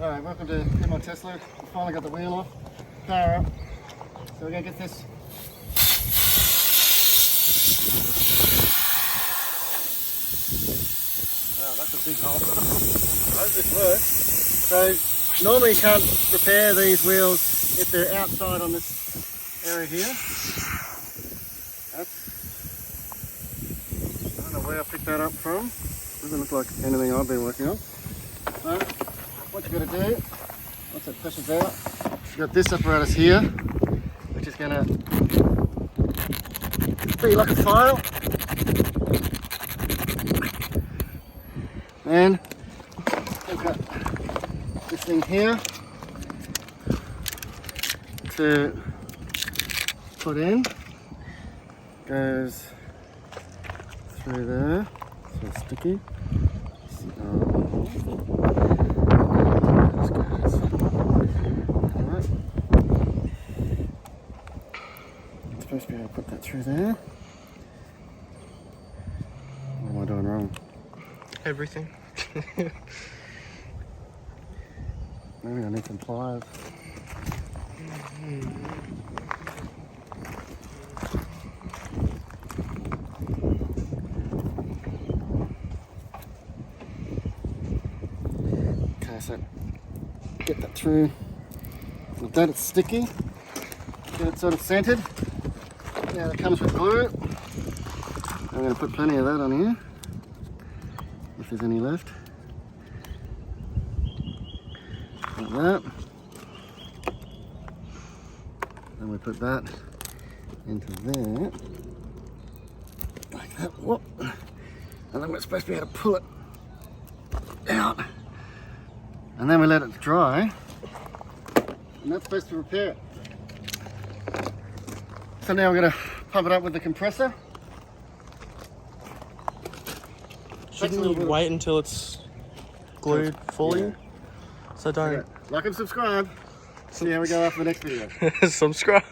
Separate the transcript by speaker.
Speaker 1: Alright, welcome to my Tesla. I finally got the wheel off. Power up. So we're going to get this. Wow, that's a big hole. I hope this works. So normally you can't repair these wheels if they're outside on this area here. I don't know where I picked that up from. Doesn't look like anything I've been working on. So what you've got to do, once it pushes out, you've got this apparatus here, which is going to be like a file. And we've got this thing here to put in. Goes through there, so sticky. Supposed to be able to put that through there. What am I doing wrong?
Speaker 2: Everything.
Speaker 1: Maybe I need some pliers. Okay, so get that through. With that, it's sticky. Get it sort of centered. Now it comes with glue. I'm going to put plenty of that on here, if there's any left. Like that. Then we put that into there. Like that. Whoop. And then we're supposed to be able to pull it out. And then we let it dry. And that's supposed to repair it. So now we're going to pump it up with the compressor.
Speaker 2: Shouldn't you wait until it's glued fully?
Speaker 1: Yeah.
Speaker 2: So don't...
Speaker 1: Okay. Like and subscribe. See how we go after the next video.
Speaker 2: Subscribe.